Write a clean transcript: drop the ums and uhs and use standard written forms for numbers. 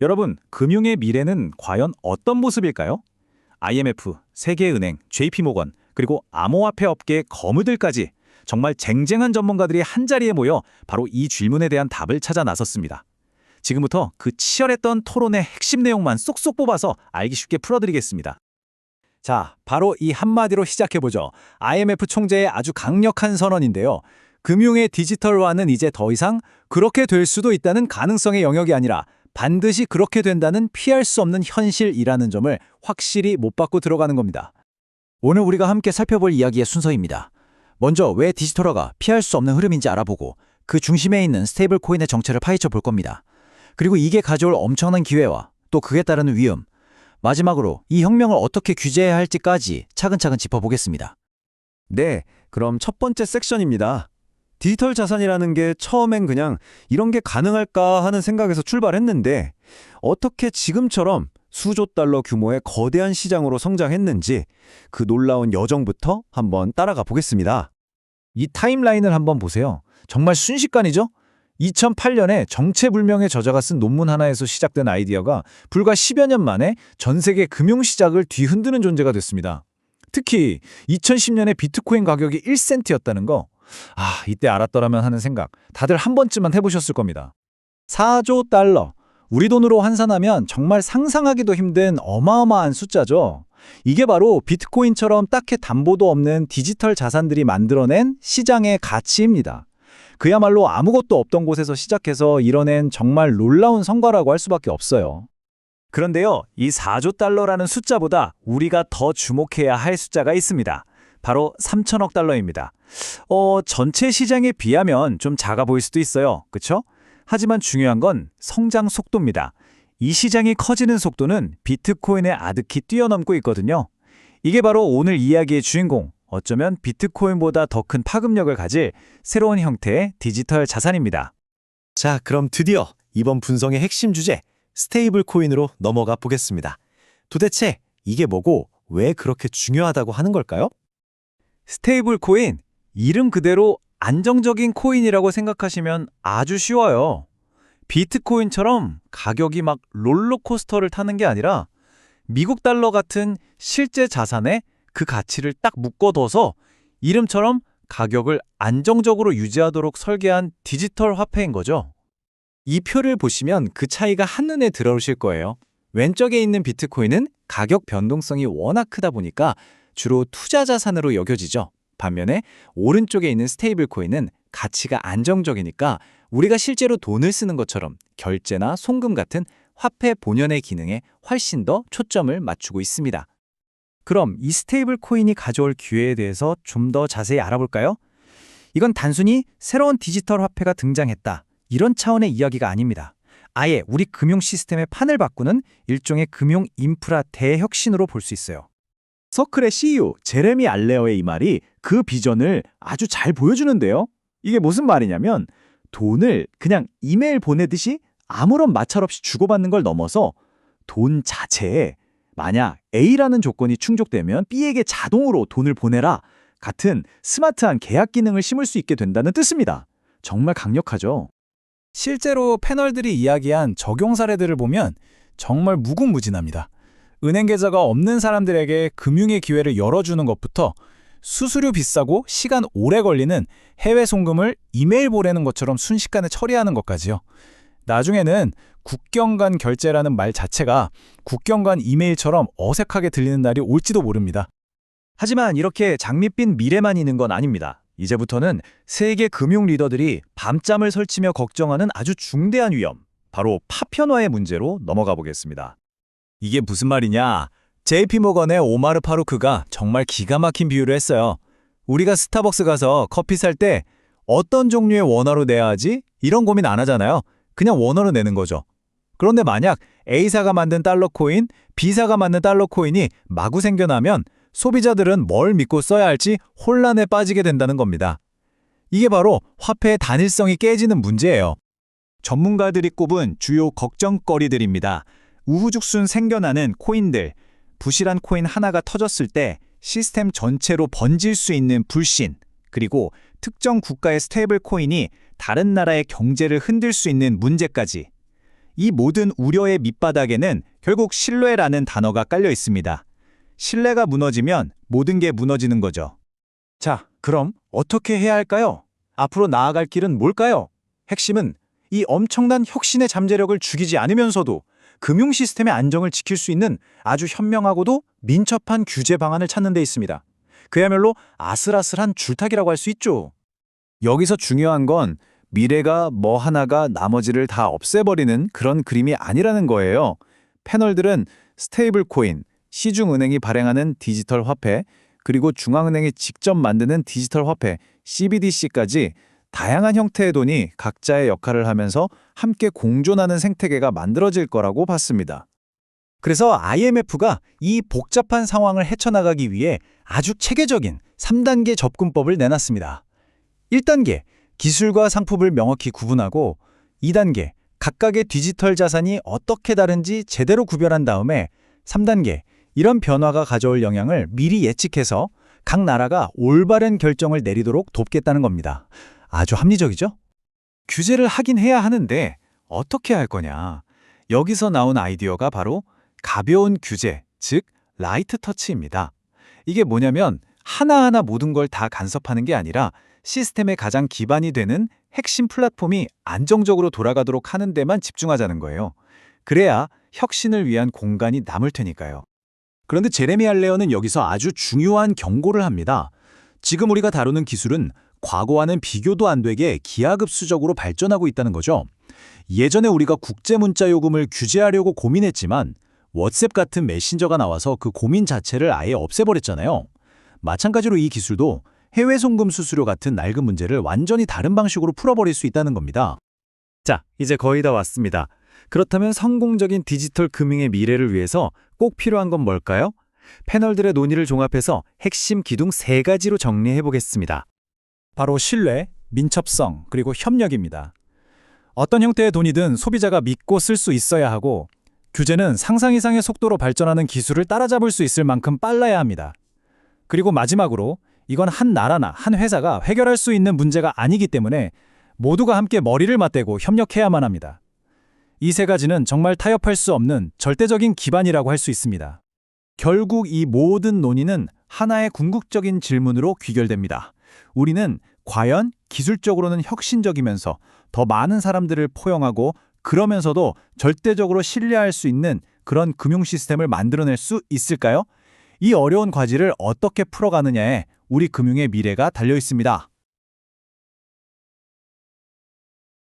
여러분, 금융의 미래는 과연 어떤 모습일까요? IMF, 세계은행, JP모건, 그리고 암호화폐 업계의 거무들까지 정말 쟁쟁한 전문가들이 한자리에 모여 바로 이 질문에 대한 답을 찾아 나섰습니다. 지금부터 그 치열했던 토론의 핵심 내용만 쏙쏙 뽑아서 알기 쉽게 풀어드리겠습니다. 자, 바로 이 한마디로 시작해보죠. IMF 총재의 아주 강력한 선언인데요. 금융의 디지털화는 이제 더 이상 그렇게 될 수도 있다는 가능성의 영역이 아니라 반드시 그렇게 된다는 피할 수 없는 현실이라는 점을 확실히 못 받고 들어가는 겁니다. 오늘 우리가 함께 살펴볼 이야기의 순서입니다. 먼저 왜 디지털화가 피할 수 없는 흐름인지 알아보고 그 중심에 있는 스테이블 코인의 정체를 파헤쳐 볼 겁니다. 그리고 이게 가져올 엄청난 기회와 또 그에 따르는 위험, 마지막으로 이 혁명을 어떻게 규제해야 할지까지 차근차근 짚어보겠습니다. 네, 그럼 첫 번째 섹션입니다. 디지털 자산이라는 게 처음엔 그냥 이런 게 가능할까 하는 생각에서 출발했는데 어떻게 지금처럼 수조 달러 규모의 거대한 시장으로 성장했는지 그 놀라운 여정부터 한번 따라가 보겠습니다. 이 타임라인을 한번 보세요. 정말 순식간이죠? 2008년에 정체불명의 저자가 쓴 논문 하나에서 시작된 아이디어가 불과 10여 년 만에 전 세계 금융시장을 뒤흔드는 존재가 됐습니다. 특히 2010년에 비트코인 가격이 1센트였다는 거, 이때 알았더라면 하는 생각 다들 한 번쯤은 해보셨을 겁니다. 4조 달러, 우리 돈으로 환산하면 정말 상상하기도 힘든 어마어마한 숫자죠. 이게 바로 비트코인처럼 딱히 담보도 없는 디지털 자산들이 만들어낸 시장의 가치입니다. 그야말로 아무것도 없던 곳에서 시작해서 이뤄낸 정말 놀라운 성과라고 할 수밖에 없어요. 그런데요, 이 4조 달러라는 숫자보다 우리가 더 주목해야 할 숫자가 있습니다. 바로 3천억 달러입니다. 전체 시장에 비하면 좀 작아 보일 수도 있어요. 그렇죠? 하지만 중요한 건 성장 속도입니다. 이 시장이 커지는 속도는 비트코인의 아득히 뛰어넘고 있거든요. 이게 바로 오늘 이야기의 주인공, 어쩌면 비트코인보다 더 큰 파급력을 가질 새로운 형태의 디지털 자산입니다. 자, 그럼 드디어 이번 분석의 핵심 주제, 스테이블 코인으로 넘어가 보겠습니다. 도대체 이게 뭐고 왜 그렇게 중요하다고 하는 걸까요? 스테이블 코인, 이름 그대로 안정적인 코인이라고 생각하시면 아주 쉬워요. 비트코인처럼 가격이 막 롤러코스터를 타는 게 아니라 미국 달러 같은 실제 자산에 그 가치를 딱 묶어둬서 이름처럼 가격을 안정적으로 유지하도록 설계한 디지털 화폐인 거죠. 이 표를 보시면 그 차이가 한눈에 들어오실 거예요. 왼쪽에 있는 비트코인은 가격 변동성이 워낙 크다 보니까 주로 투자 자산으로 여겨지죠. 반면에 오른쪽에 있는 스테이블 코인은 가치가 안정적이니까 우리가 실제로 돈을 쓰는 것처럼 결제나 송금 같은 화폐 본연의 기능에 훨씬 더 초점을 맞추고 있습니다. 그럼 이 스테이블 코인이 가져올 기회에 대해서 좀 더 자세히 알아볼까요? 이건 단순히 새로운 디지털 화폐가 등장했다, 이런 차원의 이야기가 아닙니다. 아예 우리 금융 시스템의 판을 바꾸는 일종의 금융 인프라 대혁신으로 볼 수 있어요. 서클의 CEO 제레미 알레어의 이 말이 그 비전을 아주 잘 보여주는데요. 이게 무슨 말이냐면 돈을 그냥 이메일 보내듯이 아무런 마찰 없이 주고받는 걸 넘어서 돈 자체에 만약 A라는 조건이 충족되면 B에게 자동으로 돈을 보내라 같은 스마트한 계약 기능을 심을 수 있게 된다는 뜻입니다. 정말 강력하죠. 실제로 패널들이 이야기한 적용 사례들을 보면 정말 무궁무진합니다. 은행 계좌가 없는 사람들에게 금융의 기회를 열어주는 것부터 수수료 비싸고 시간 오래 걸리는 해외 송금을 이메일 보내는 것처럼 순식간에 처리하는 것까지요. 나중에는 국경 간 결제라는 말 자체가 국경 간 이메일처럼 어색하게 들리는 날이 올지도 모릅니다. 하지만 이렇게 장밋빛 미래만 있는 건 아닙니다. 이제부터는 세계 금융 리더들이 밤잠을 설치며 걱정하는 아주 중대한 위험, 바로 파편화의 문제로 넘어가 보겠습니다. 이게 무슨 말이냐? JP모건의 오마르 파루크가 정말 기가 막힌 비유를 했어요. 우리가 스타벅스 가서 커피 살 때 어떤 종류의 원화로 내야 하지? 이런 고민 안 하잖아요. 그냥 원화로 내는 거죠. 그런데 만약 A사가 만든 달러 코인, B사가 만든 달러 코인이 마구 생겨나면 소비자들은 뭘 믿고 써야 할지 혼란에 빠지게 된다는 겁니다. 이게 바로 화폐의 단일성이 깨지는 문제예요. 전문가들이 꼽은 주요 걱정거리들입니다. 우후죽순 생겨나는 코인들, 부실한 코인 하나가 터졌을 때 시스템 전체로 번질 수 있는 불신, 그리고 특정 국가의 스테이블 코인이 다른 나라의 경제를 흔들 수 있는 문제까지. 이 모든 우려의 밑바닥에는 결국 신뢰라는 단어가 깔려 있습니다. 신뢰가 무너지면 모든 게 무너지는 거죠. 자, 그럼 어떻게 해야 할까요? 앞으로 나아갈 길은 뭘까요? 핵심은 이 엄청난 혁신의 잠재력을 죽이지 않으면서도 금융 시스템의 안정을 지킬 수 있는 아주 현명하고도 민첩한 규제 방안을 찾는 데 있습니다. 그야말로 아슬아슬한 줄타기라고 할 수 있죠. 여기서 중요한 건 미래가 뭐 하나가 나머지를 다 없애버리는 그런 그림이 아니라는 거예요. 패널들은 스테이블 코인, 시중은행이 발행하는 디지털 화폐, 그리고 중앙은행이 직접 만드는 디지털 화폐, CBDC까지 다양한 형태의 돈이 각자의 역할을 하면서 함께 공존하는 생태계가 만들어질 거라고 봤습니다. 그래서 IMF가 이 복잡한 상황을 헤쳐나가기 위해 아주 체계적인 3단계 접근법을 내놨습니다. 1단계, 기술과 상품을 명확히 구분하고 2단계, 각각의 디지털 자산이 어떻게 다른지 제대로 구별한 다음에 3단계, 이런 변화가 가져올 영향을 미리 예측해서 각 나라가 올바른 결정을 내리도록 돕겠다는 겁니다. 아주 합리적이죠? 규제를 하긴 해야 하는데 어떻게 할 거냐? 여기서 나온 아이디어가 바로 가벼운 규제, 즉 라이트 터치입니다. 이게 뭐냐면 하나하나 모든 걸 다 간섭하는 게 아니라 시스템의 가장 기반이 되는 핵심 플랫폼이 안정적으로 돌아가도록 하는 데만 집중하자는 거예요. 그래야 혁신을 위한 공간이 남을 테니까요. 그런데 제레미 알레어는 여기서 아주 중요한 경고를 합니다. 지금 우리가 다루는 기술은 과거와는 비교도 안 되게 기하급수적으로 발전하고 있다는 거죠. 예전에 우리가 국제 문자 요금을 규제하려고 고민했지만 왓츠앱 같은 메신저가 나와서 그 고민 자체를 아예 없애버렸잖아요. 마찬가지로 이 기술도 해외 송금 수수료 같은 낡은 문제를 완전히 다른 방식으로 풀어버릴 수 있다는 겁니다. 자, 이제 거의 다 왔습니다. 그렇다면 성공적인 디지털 금융의 미래를 위해서 꼭 필요한 건 뭘까요? 패널들의 논의를 종합해서 핵심 기둥 3가지로 정리해 보겠습니다. 바로 신뢰, 민첩성, 그리고 협력입니다. 어떤 형태의 돈이든 소비자가 믿고 쓸 수 있어야 하고 규제는 상상 이상의 속도로 발전하는 기술을 따라잡을 수 있을 만큼 빨라야 합니다. 그리고 마지막으로 이건 한 나라나 한 회사가 해결할 수 있는 문제가 아니기 때문에 모두가 함께 머리를 맞대고 협력해야만 합니다. 이 3가지는 정말 타협할 수 없는 절대적인 기반이라고 할 수 있습니다. 결국 이 모든 논의는 하나의 궁극적인 질문으로 귀결됩니다. 우리는 과연 기술적으로는 혁신적이면서 더 많은 사람들을 포용하고 그러면서도 절대적으로 신뢰할 수 있는 그런 금융 시스템을 만들어낼 수 있을까요? 이 어려운 과제를 어떻게 풀어가느냐에 우리 금융의 미래가 달려 있습니다.